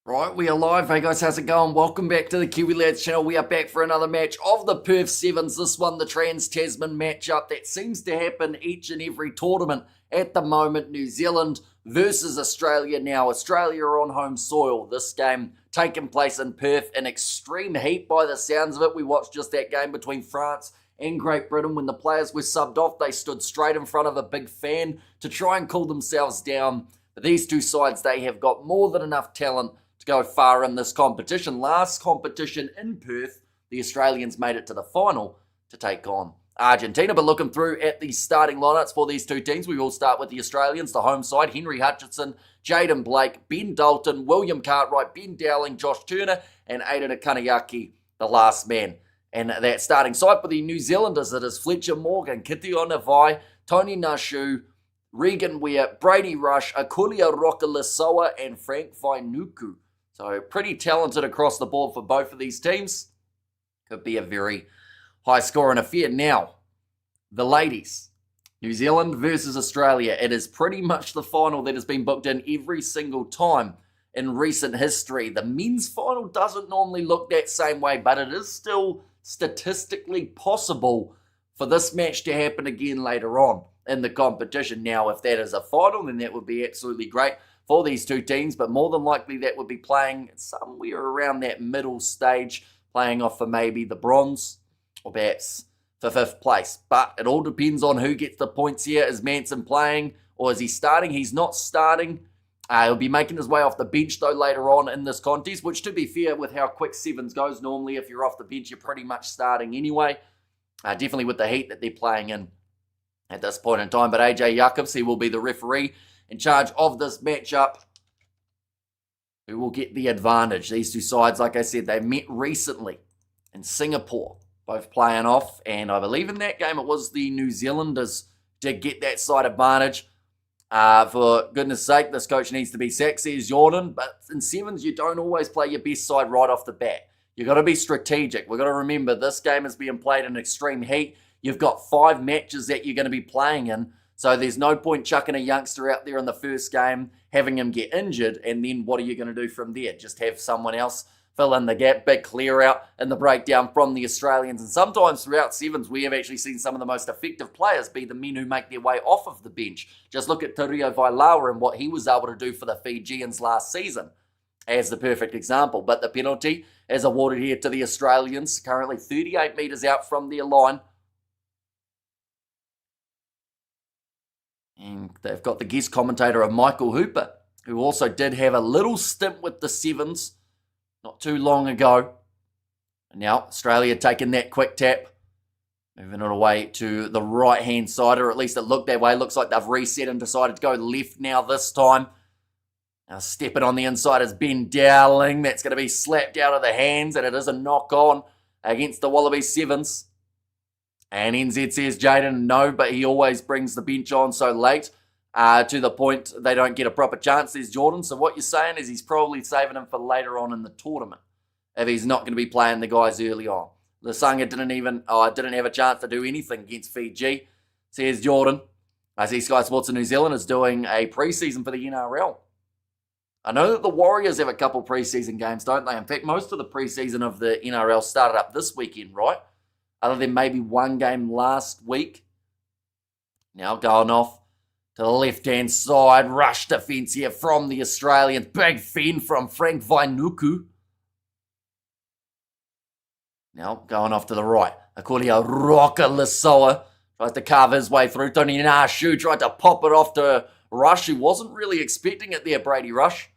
Right, we are live. Hey guys, how's it going? Welcome back to the Kiwi Lads channel. We are back for another match of the Perth Sevens. This one, the Trans-Tasman matchup that seems to happen each and every tournament at the moment. New Zealand versus Australia. Now, Australia are on home soil. This game taking place in Perth in extreme heat by the sounds of it. We watched just that game between France and Great Britain. When the players were subbed off, they stood straight in front of a big fan to try and cool themselves down. But these two sides, they have got more than enough talent to go far in this competition. Last competition in Perth, the Australians made it to the final to take on Argentina. But looking through at the starting lineups for these two teams, we will start with the Australians, the home side: Henry Hutchinson, Jaden Blake, Ben Dalton, William Cartwright, Ben Dowling, Josh Turner, and Aiden Akaniaki, the last man. And that starting side for the New Zealanders, it is Fletcher Morgan, Kitio Navai, Tony Nashu, Regan Weir, Brady Rush, Akulia Rokalisoa, and Frank Vainuku. So pretty talented across the board for both of these teams. Could be a very high-scoring affair. Now, the ladies. New Zealand versus Australia. It is pretty much the final that has been booked in every single time in recent history. The men's final doesn't normally look that same way, but it is still statistically possible for this match to happen again later on in the competition. Now, if that is a final, then that would be absolutely great for these two teams, but more than likely that would be playing somewhere around that middle stage, playing off for maybe the bronze or perhaps for 5th place. But it all depends on who gets the points here. Is Manson playing or is he starting? He's not starting. He'll be making his way off the bench though later on in this contest, which, to be fair, with how quick Sevens goes, normally if you're off the bench, you're pretty much starting anyway. Definitely with the heat that they're playing in at this point in time. But AJ Jacobs, he will be the referee in charge of this matchup, who will get the advantage. These two sides, like I said, they met recently in Singapore, both playing off, and I believe in that game it was the New Zealanders did get that side advantage. For goodness sake, this coach needs to be sacked, says Jordan, but in Sevens, you don't always play your best side right off the bat. You've got to be strategic. We've got to remember this game is being played in extreme heat. You've got 5 matches that you're going to be playing in, so there's no point chucking a youngster out there in the first game, having him get injured, and then what are you going to do from there? Just have someone else fill in the gap, big clear out in the breakdown from the Australians. And sometimes throughout Sevens, we have actually seen some of the most effective players be the men who make their way off of the bench. Just look at Tario Vailawa and what he was able to do for the Fijians last season as the perfect example. But the penalty is awarded here to the Australians, currently 38 metres out from their line. And they've got the guest commentator of Michael Hooper, who also did have a little stint with the Sevens not too long ago. And now Australia taking that quick tap, moving it away to the right-hand side, or at least it looked that way. Looks like they've reset and decided to go left now this time. Now stepping on the inside is Ben Dowling. That's going to be slapped out of the hands, and it is a knock-on against the Wallaby Sevens. And NZ says Jaden no, but he always brings the bench on so late to the point they don't get a proper chance. There's Jordan. So what you're saying is he's probably saving him for later on in the tournament if he's not going to be playing the guys early on. Lasanga didn't have a chance to do anything against Fiji, says Jordan. I see Sky Sports in New Zealand is doing a preseason for the NRL. I know that the Warriors have a couple preseason games, don't they? In fact, most of the preseason of the NRL started up this weekend, right? Other than maybe one game last week. Now going off to the left-hand side. Rush defence here from the Australians. Big fend from Frank Vainuku. Now going off to the right. Akulia Rokalisoa tries to carve his way through. Tony Nashu tried to pop it off to Rush, who wasn't really expecting it there, Brady Rush.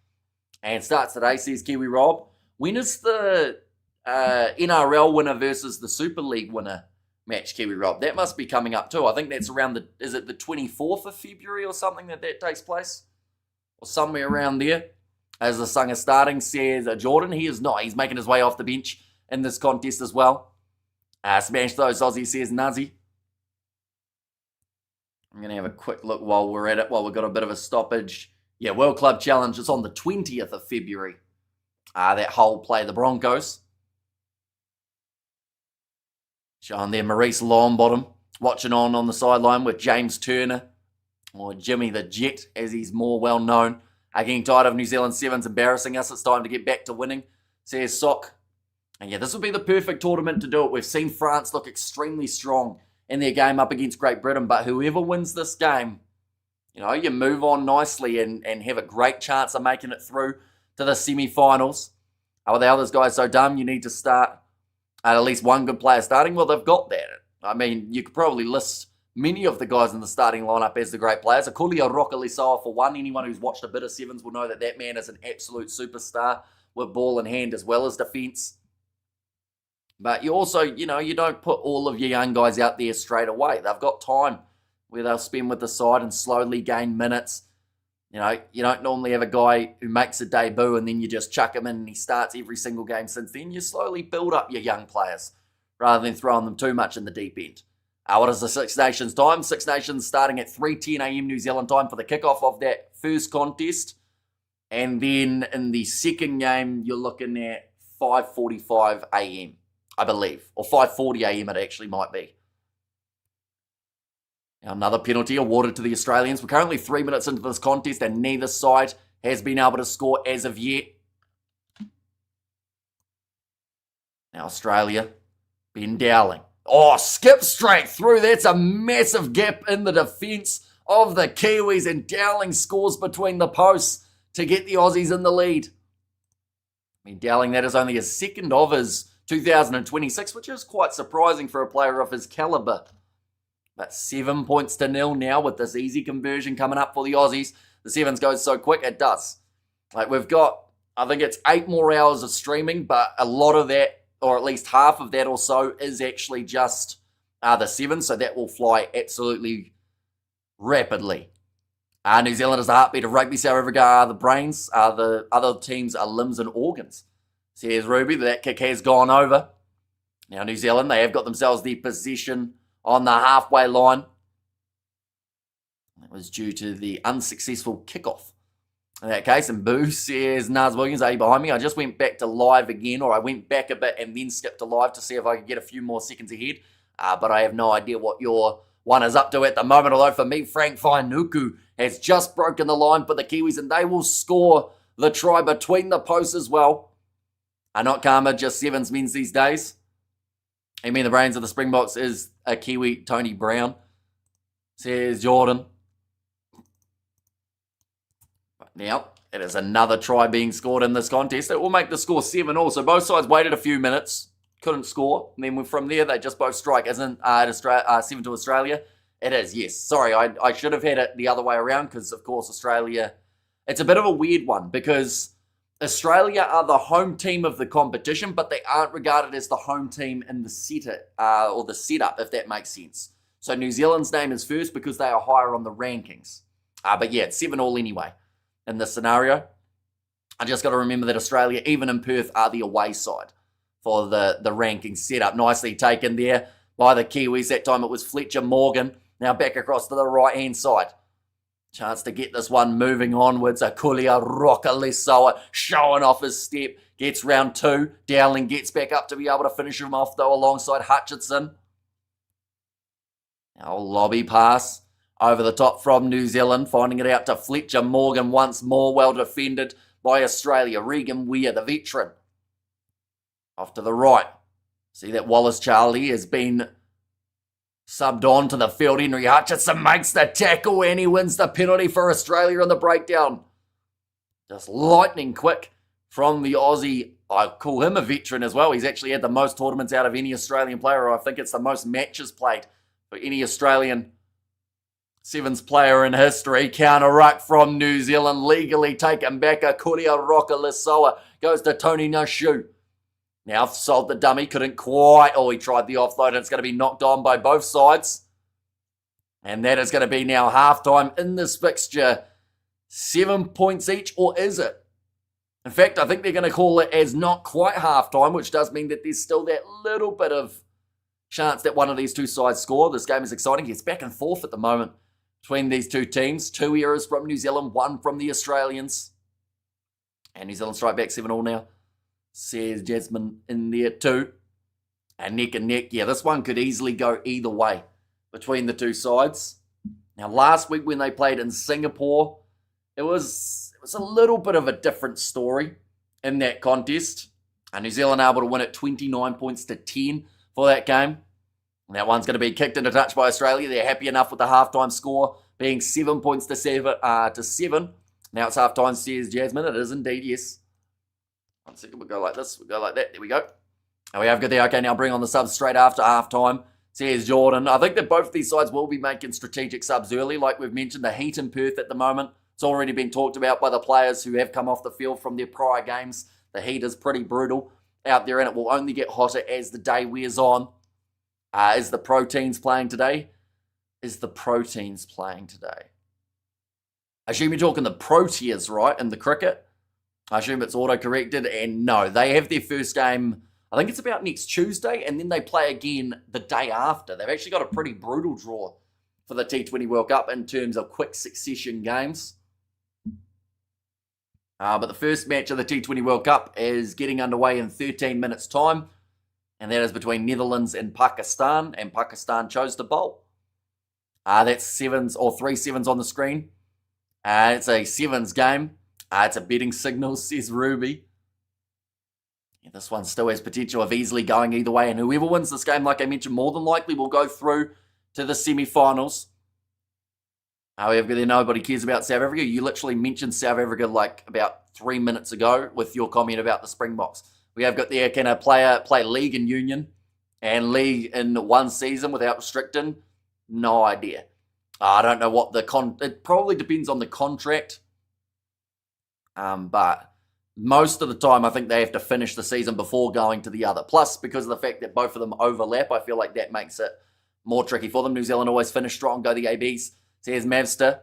And starts today, says Kiwi Rob. When is the NRL winner versus the Super League winner match, Kiwi Rob? That must be coming up too. I think that's around is it the 24th of February or something that takes place? Or somewhere around there. As the Sung is starting, says Jordan. He is not. He's making his way off the bench in this contest as well. Smash those, Aussie, says Nazi. I'm going to have a quick look while we're at it, while we've got a bit of a stoppage. Yeah, World Club Challenge is on the 20th of February. That whole play the Broncos. Showing there Maurice Longbottom watching on the sideline with James Turner, or Jimmy the Jet as he's more well known. Getting tired of New Zealand Sevens embarrassing us. It's time to get back to winning, says Sock. And yeah, this would be the perfect tournament to do it. We've seen France look extremely strong in their game up against Great Britain, but whoever wins this game, you move on nicely and have a great chance of making it through to the semi-finals. Are the others guys so dumb you need to start at least one good player starting? Well, they've got that. I mean, you could probably list many of the guys in the starting lineup as the great players. Akulia Rokalisoa for one. Anyone who's watched a bit of Sevens will know that that man is an absolute superstar with ball in hand as well as defence. But you also, you don't put all of your young guys out there straight away. They've got time where they'll spend with the side and slowly gain minutes. You don't normally have a guy who makes a debut and then you just chuck him in and he starts every single game since then. You slowly build up your young players rather than throwing them too much in the deep end. What is the Six Nations time? Six Nations starting at 3:10 a.m. New Zealand time for the kickoff of that first contest. And then in the second game, you're looking at 5:45 a.m., I believe. Or 5:40 a.m. it actually might be. Another penalty awarded to the Australians. We're currently 3 minutes into this contest and neither side has been able to score as of yet. Now Australia, Ben Dowling. Oh, skip straight through. That's a massive gap in the defence of the Kiwis, and Dowling scores between the posts to get the Aussies in the lead. Dowling, that is only his second of his 2026, which is quite surprising for a player of his calibre. But 7 points to nil now with this easy conversion coming up for the Aussies. The Sevens goes so quick, it does. We've got, I think it's 8 more hours of streaming, but a lot of that, or at least half of that or so, is actually just the Sevens, so that will fly absolutely rapidly. New Zealand is the heartbeat of rugby. South Africa are the brains. The other teams are limbs and organs. Says Ruby, that kick has gone over. Now New Zealand, they have got themselves the possession on the halfway line. That was due to the unsuccessful kickoff. In that case, and Boo says, Naz Williams, are you behind me? I just went back to live again, or I went back a bit and then skipped to live to see if I could get a few more seconds ahead. But I have no idea what your one is up to at the moment. Although for me, Frank Fainuku has just broken the line for the Kiwis, and they will score the try between the posts as well. Not Karma, just Sevens men's these days. I mean, the brains of the Springboks is a Kiwi, Tony Brown, says Jordan. But now, it is another try being scored in this contest. It will make the score 7-all. So both sides waited a few minutes, couldn't score. And then from there, they just both strike. Isn't 7 to Australia? It is, yes. Sorry, I should have had it the other way around because, of course, Australia, it's a bit of a weird one because Australia are the home team of the competition, but they aren't regarded as the home team in the setup, if that makes sense. So New Zealand's name is first because they are higher on the rankings. But yeah, it's 7-all anyway in this scenario. I just got to remember that Australia, even in Perth, are the away side for the ranking setup. Nicely taken there by the Kiwis. That time it was Fletcher Morgan. Now back across to the right-hand side. Chance to get this one moving onwards. Akulia Rokalisoa showing off his step. Gets round 2. Dowling gets back up to be able to finish him off though alongside Hutchinson. Now lobby pass over the top from New Zealand. Finding it out to Fletcher Morgan once more. Well defended by Australia. Regan Weir, the veteran. Off to the right. See that Wallace Charlie has been subbed on to the field. Henry Hutchinson makes the tackle and he wins the penalty for Australia in the breakdown. Just lightning quick from the Aussie. I call him a veteran as well. He's actually had the most tournaments out of any Australian player. I think it's the most matches played for any Australian Sevens player in history. Counter ruck from New Zealand. Legally taken back. Akulia Rokalisoa goes to Tony Nashu. Now sold the dummy, couldn't quite. Oh, he tried the offload and it's going to be knocked on by both sides. And that is going to be now halftime in this fixture. 7 points each, or is it? In fact, I think they're going to call it as not quite halftime, which does mean that there's still that little bit of chance that one of these two sides score. This game is exciting. It's back and forth at the moment between these two teams. 2 errors from New Zealand, 1 from the Australians. And New Zealand strike back 7-all now. Says Jasmine in there too. And neck. Yeah, this one could easily go either way between the two sides. Now, last week when they played in Singapore, it was was a little bit of a different story in that contest. New Zealand able to win it 29 points to 10 for that game. And that one's going to be kicked into touch by Australia. They're happy enough with the halftime score being 7 points to 7. Now it's halftime, says Jasmine. It is indeed, yes. 1 second, we'll go like this. We'll go like that. There we go. And we have got there. Okay, now bring on the subs straight after halftime, says Jordan. I think that both of these sides will be making strategic subs early. Like we've mentioned, the heat in Perth at the moment. It's already been talked about by the players who have come off the field from their prior games. The heat is pretty brutal out there, and it will only get hotter as the day wears on. Is the Proteins playing today? I assume you're talking the Proteas, right, in the cricket? I assume it's auto-corrected, and no, they have their first game, I think it's about next Tuesday, and then they play again the day after. They've actually got a pretty brutal draw for the T20 World Cup in terms of quick succession games. But the first match of the T20 World Cup is getting underway in 13 minutes' time, and that is between Netherlands and Pakistan chose to bowl. That's sevens or 3 sevens on the screen. It's a sevens game. It's a betting signal, says Ruby. Yeah, this one still has potential of easily going either way, and whoever wins this game, like I mentioned, more than likely will go through to the semi-finals. However, nobody cares about South Africa. You literally mentioned South Africa like about 3 minutes ago with your comment about the Springboks. We have got there, can a player play league and union and league in one season without restricting? No idea. I don't know what it probably depends on the contract. But most of the time, I think they have to finish the season before going to the other. Plus, because of the fact that both of them overlap, I feel like that makes it more tricky for them. New Zealand always finish strong, go the ABs. Says Mavster.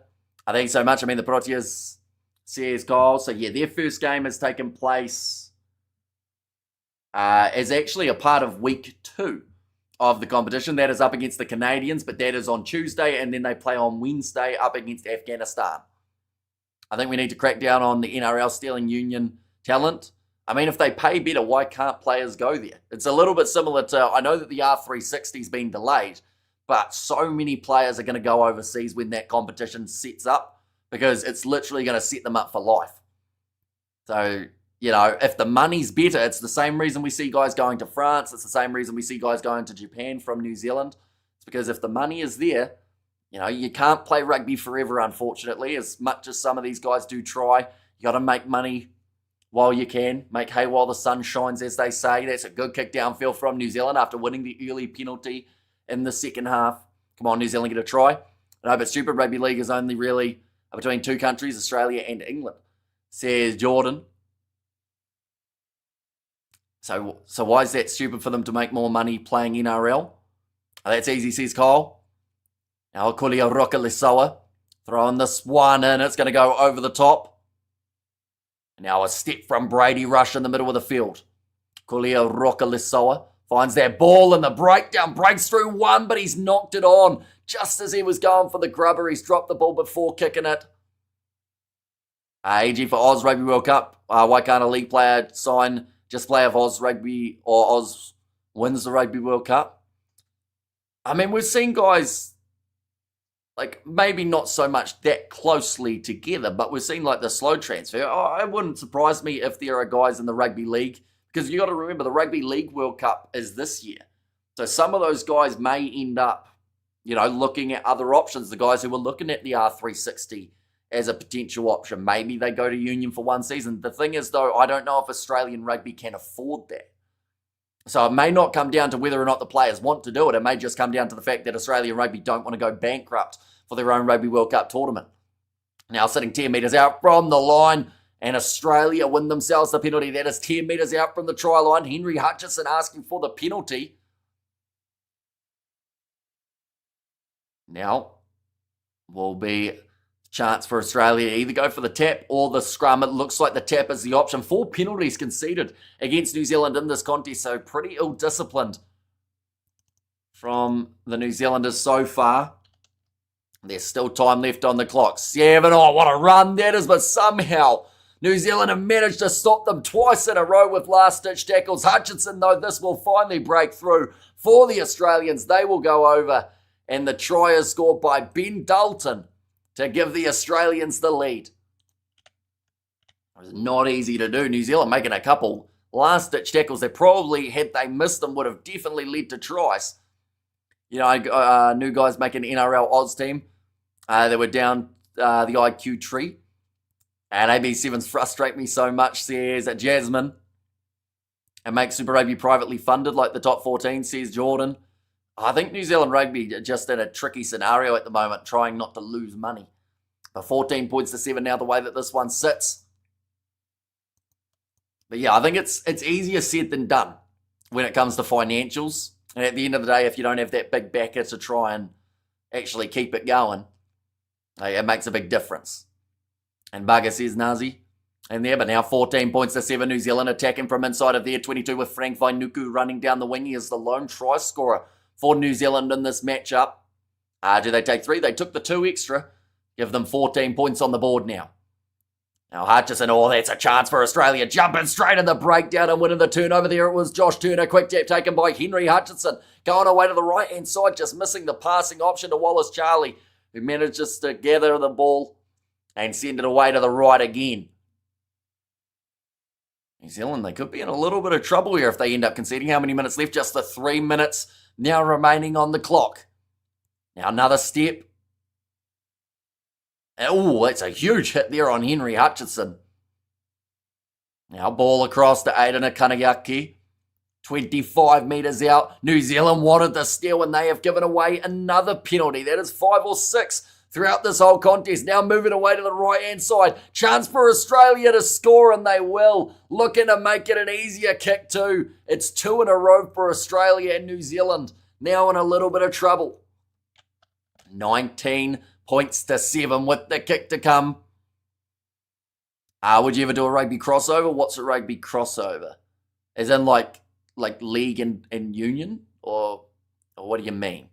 I think so much. I mean, the Proteas, says Kyle. So, yeah, their first game has taken place as actually a part of week 2 of the competition. That is up against the Canadians, but that is on Tuesday, and then they play on Wednesday up against Afghanistan. I think we need to crack down on the NRL stealing union talent. I mean, if they pay better, why can't players go there? It's a little bit similar to, I know that the R360's been delayed, but so many players are going to go overseas when that competition sets up because it's literally going to set them up for life. So, you know, if the money's better, it's the same reason we see guys going to France. It's the same reason we see guys going to Japan from New Zealand. It's because if the money is there, you know, you can't play rugby forever, unfortunately, as much as some of these guys do try. You got to make money while you can. Make hay while the sun shines, as they say. That's a good kick downfield from New Zealand after winning the early penalty in the second half. Come on, New Zealand, get a try. No, but Super Rugby League is only really between 2 countries, Australia and England, says Jordan. So why is that stupid for them to make more money playing NRL? Oh, that's easy, says Kyle. Now, Kulia Roka Lisoa throwing this one in. It's going to go over the top. Now a step from Brady Rush in the middle of the field. Kulia Roka Lisoa finds that ball and the breakdown, breaks through one, but he's knocked it on. Just as he was going for the grubber, he's dropped the ball before kicking it. AG for Oz Rugby World Cup. Why can't a league player just play if Oz Rugby or Oz wins the Rugby World Cup? I mean, we've seen guys, like, maybe not so much that closely together, but we've seen, like, the slow transfer. It wouldn't surprise me if there are guys in the Rugby League, because you got to remember the Rugby League World Cup is this year. So some of those guys may end up, you know, looking at other options. The guys who were looking at the R360 as a potential option, maybe they go to Union for one season. The thing is, though, I don't know if Australian rugby can afford that. So it may not come down to whether or not the players want to do it. It may just come down to the fact that Australian rugby don't want to go bankrupt for their own Rugby World Cup tournament. Now sitting 10 metres out from the line, and Australia win themselves the penalty. That is 10 metres out from the try line. Henry Hutchison asking for the penalty. Now will be chance for Australia to either go for the tap or the scrum. It looks like the tap is the option. 4 penalties conceded against New Zealand in this contest, so pretty ill-disciplined from the New Zealanders so far. There's still time left on the clock. 7, what a run that is, but somehow New Zealand have managed to stop them twice in a row with last-ditch tackles. Hutchinson, though, this will finally break through for the Australians. They will go over, and the try is scored by Ben Dalton to give the Australians the lead. It was not easy to do. New Zealand making a couple last-ditch tackles that probably, had they missed them, would have definitely led to tries. You know, new guys making NRL Oz team. They were down the IQ tree. And AB Sevens frustrate me so much, says Jasmine. And make Super Rugby privately funded like the top 14, says Jordan. I think New Zealand Rugby are just in a tricky scenario at the moment, trying not to lose money. But 14 points to 7 now, the way that this one sits. But yeah, I think it's easier said than done when it comes to financials. And at the end of the day, if you don't have that big backer to try and actually keep it going, it makes a big difference. And Bugger says Nazi. And there, but now 14 points to 7. New Zealand attacking from inside of their 22 with Frank Vainuku running down the wing. He is the lone try scorer for New Zealand in this matchup. Do they take 3? They took the 2 extra. Give them 14 points on the board now. Now Hutchison, that's a chance for Australia. Jumping straight in the breakdown and winning the turnover there. It was Josh Turner. Quick tap taken by Henry Hutchison. Going away to the right-hand side, just missing the passing option to Wallace Charlie, who manages to gather the ball and send it away to the right again. New Zealand, they could be in a little bit of trouble here if they end up conceding. How many minutes left? Just the 3 minutes now remaining on the clock. Now another step. That's a huge hit there on Henry Hutchison. Now ball across to Aiden Akanagaki. 25 metres out. New Zealand wanted the steal and they have given away another penalty. That is 5 or 6 throughout this whole contest. Now moving away to the right-hand side. Chance for Australia to score, and they will. Looking to make it an easier kick too. It's 2 in a row for Australia and New Zealand. Now in a little bit of trouble. 19 points to 7 with the kick to come. Would you ever do a rugby crossover? What's a rugby crossover? As in like league and union? Or what do you mean?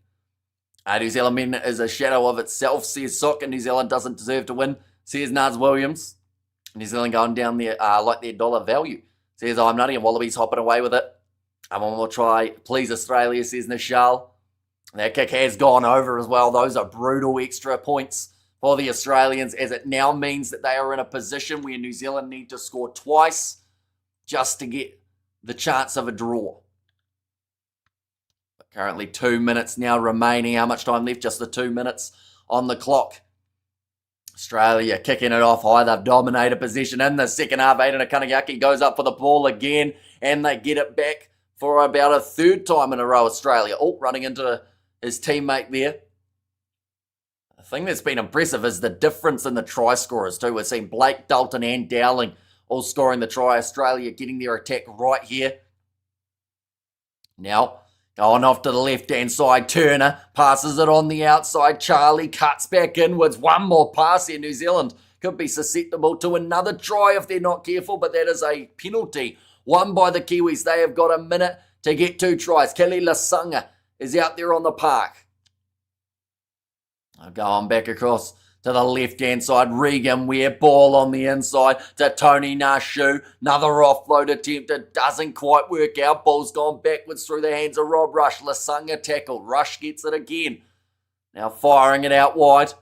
New Zealand men is a shadow of itself, says Sock, and New Zealand doesn't deserve to win, says Naz Williams. New Zealand going down there like their dollar value, says I'm nutty, and Wallabies hopping away with it. One more try, please Australia, says Nishal. That kick has gone over as well. Those are brutal extra points for the Australians, as it now means that they are in a position where New Zealand need to score twice just to get the chance of a draw. Currently 2 minutes now remaining. How much time left? Just the 2 minutes on the clock. Australia kicking it off high. They've dominated possession in the second half. Aiden Akanagaki goes up for the ball again, and they get it back for about a 3rd time in a row. Australia, running into his teammate there. The thing that's been impressive is the difference in the try scorers too. We've seen Blake, Dalton and Dowling all scoring the try. Australia getting their attack right here. Now, going off to the left-hand side, Turner passes it on the outside. Charlie cuts back inwards. One more pass here. New Zealand could be susceptible to another try if they're not careful, but that is a penalty won by the Kiwis. They have got a minute to get 2 tries. Kelly Lasanga is out there on the park. Going back across to the left-hand side. Regan Ware, ball on the inside to Tony Nashu. Another offload attempt. It doesn't quite work out. Ball's gone backwards through the hands of Rob Rush. Lasanga tackled. Rush gets it again. Now firing it out wide.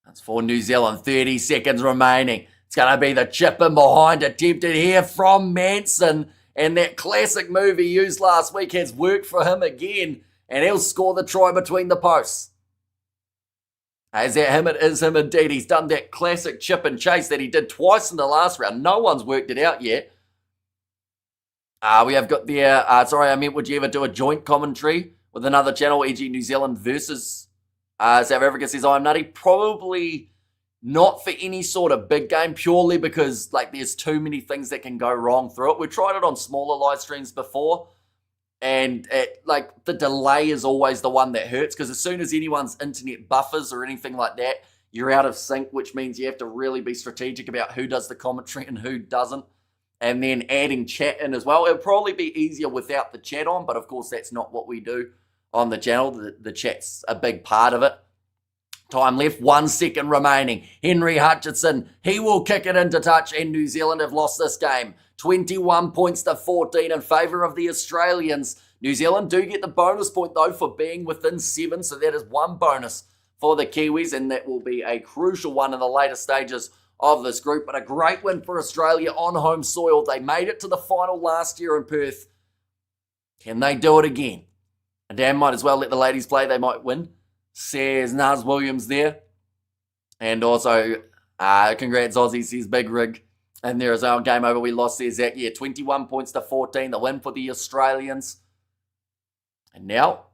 That's for New Zealand. 30 seconds remaining. It's going to be the chip in behind attempted here from Manson. And that classic move he used last week has worked for him again. And he'll score the try between the posts. Is that him? It is him indeed. He's done that classic chip and chase that he did twice in the last round. No one's worked it out yet. We have got there, would you ever do a joint commentary with another channel, e.g. New Zealand versus South Africa, says I'm nutty. Probably not for any sort of big game, purely because there's too many things that can go wrong through it. We've tried it on smaller live streams before. And the delay is always the one that hurts, because as soon as anyone's internet buffers or anything like that, you're out of sync, which means you have to really be strategic about who does the commentary and who doesn't. And then adding chat in as well. It'll probably be easier without the chat on, but of course that's not what we do on the channel. The chat's a big part of it. Time left, 1 second remaining. Henry Hutchison, he will kick it into touch, and New Zealand have lost this game. 21 points to 14 in favour of the Australians. New Zealand do get the bonus point, though, for being within 7, so that is 1 bonus for the Kiwis, and that will be a crucial one in the later stages of this group. But a great win for Australia on home soil. They made it to the final last year in Perth. Can they do it again? And Dan might as well let the ladies play. They might win. Says Naz Williams there. And also, congrats Aussie, says Big Rig. And there is our game over. We lost there, Zach. Yeah, 21 points to 14. The win for the Australians. And now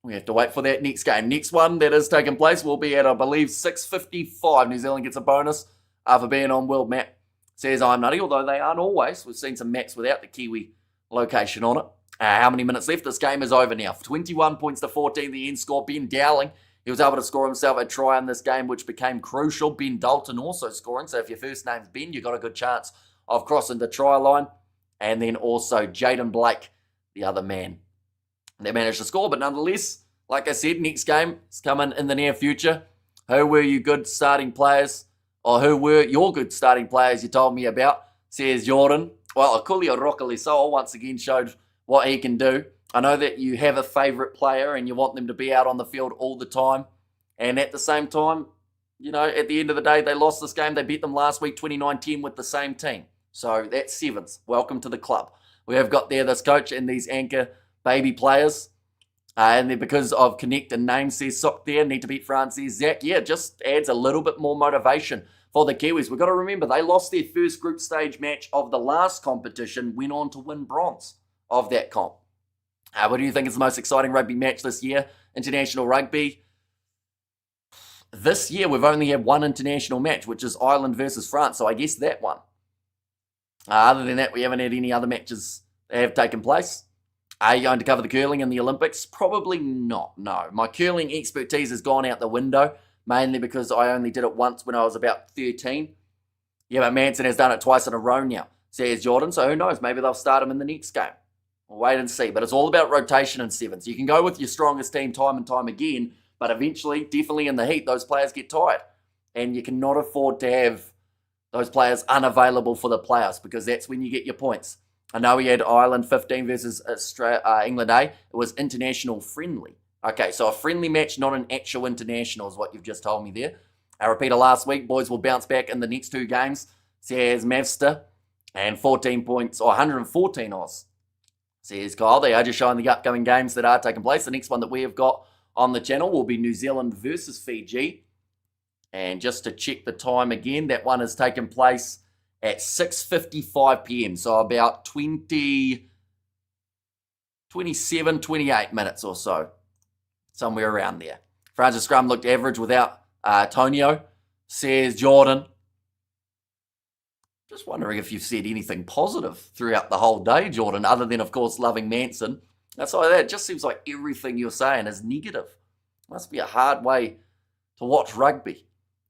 we have to wait for that next game. Next one that is taking place will be at, I believe, 6:55. New Zealand gets a bonus for being on world map. Says I'm nutty, although they aren't always. We've seen some maps without the Kiwi location on it. How many minutes left? This game is over now. 21 points to 14, the end score. Ben Dowling, he was able to score himself a try in this game, which became crucial. Ben Dalton also scoring. So if your first name's Ben, you've got a good chance of crossing the try line. And then also Jaden Blake, the other man. They managed to score, but nonetheless, like I said, next game is coming in the near future. Who were you good starting players? Or who were your good starting players you told me about? Says Jordan. Well, Akulio Rokalisol once again showed what he can do. I know that you have a favourite player and you want them to be out on the field all the time. And at the same time, you know, at the end of the day, they lost this game. They beat them last week 29-10 with the same team. So that's Sevens. Welcome to the club. We have got there this coach and these anchor baby players. And then because of connect and name, says Sock there, need to beat France, says Zach. Yeah, just adds a little bit more motivation for the Kiwis. We've got to remember, they lost their first group stage match of the last competition, went on to win bronze of that comp. What do you think is the most exciting rugby match this year? International rugby. This year, we've only had one international match, which is Ireland versus France. So I guess that one. Other than that, we haven't had any other matches that have taken place. Are you going to cover the curling in the Olympics? Probably not, no. My curling expertise has gone out the window, mainly because I only did it once when I was about 13. Yeah, but Manson has done it twice in a row now, says Jordan. So who knows? Maybe they'll start him in the next game. We'll wait and see. But it's all about rotation in sevens. You can go with your strongest team time and time again, but eventually, definitely in the heat, those players get tired. And you cannot afford to have those players unavailable for the playoffs because that's when you get your points. I know we had Ireland 15 versus England A. It was international friendly. Okay, so a friendly match, not an actual international is what you've just told me there. I repeated last week, boys will bounce back in the next two games. Says Mavster, and 14 points, or 114 Oz. Says Kyle, they are just showing the upcoming games that are taking place. The next one that we have got on the channel will be New Zealand versus Fiji. And just to check the time again, that one has taken place at 6:55 p.m. So about 27, 28 minutes or so. Somewhere around there. France's scrum looked average without Tonio, says Jordan. Just wondering if you've said anything positive throughout the whole day, Jordan, other than, of course, loving Manson. That's why that just seems like everything you're saying is negative. Must be a hard way to watch rugby.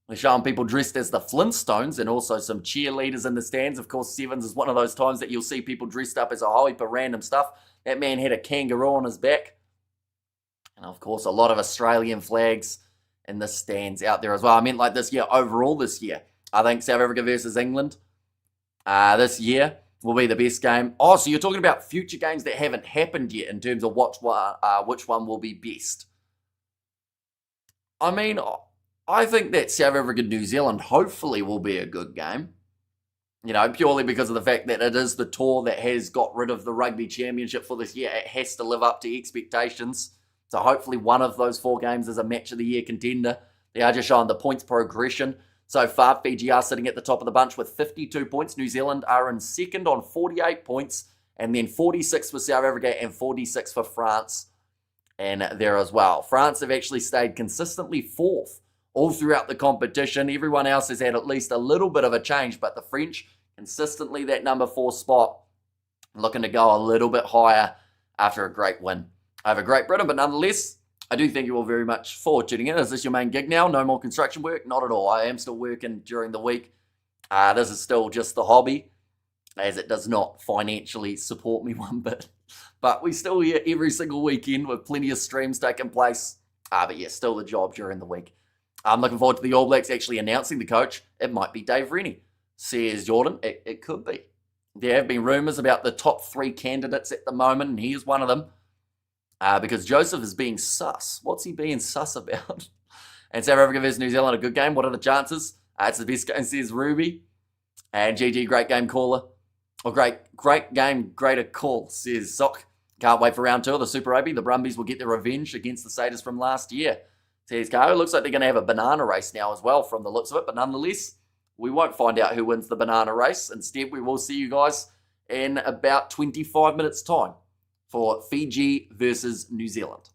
They're showing people dressed as the Flintstones and also some cheerleaders in the stands. Of course, Sevens is one of those times that you'll see people dressed up as a whole heap of random stuff. That man had a kangaroo on his back. And, of course, a lot of Australian flags in the stands out there as well. I meant like this year, overall this year. I think South Africa versus England this year will be the best game. Oh, so you're talking about future games that haven't happened yet in terms of which one will be best. I mean, I think that South Africa New Zealand hopefully will be a good game. You know, purely because of the fact that it is the tour that has got rid of the Rugby Championship for this year. It has to live up to expectations. So hopefully one of those four games is a match of the year contender. They are just showing the points progression. So far, Fiji are sitting at the top of the bunch with 52 points. New Zealand are in second on 48 points. And then 46 for South Africa and 46 for France. And there as well. France have actually stayed consistently fourth all throughout the competition. Everyone else has had at least a little bit of a change. But the French, consistently that number 4 spot, looking to go a little bit higher after a great win over Great Britain. But nonetheless, I do thank you all very much for tuning in. Is this your main gig now? No more construction work? Not at all. I am still working during the week. This is still just the hobby, as it does not financially support me one bit. But we still here every single weekend with plenty of streams taking place. But yeah, still the job during the week. I'm looking forward to the All Blacks actually announcing the coach. It might be Dave Rennie, says Jordan. It could be. There have been rumours about the top 3 candidates at the moment, and he is one of them. Because Joseph is being sus. What's he being sus about? And South Africa versus New Zealand, a good game. What are the chances? It's the best game, says Ruby. And GG, great game caller. Or great game, greater call, says Sock. Can't wait for round 2 of the Super Rugby. The Brumbies will get their revenge against the Satyrs from last year. Says Cargo. Looks like they're going to have a banana race now as well from the looks of it. But nonetheless, we won't find out who wins the banana race. Instead, we will see you guys in about 25 minutes' time for Fiji versus New Zealand.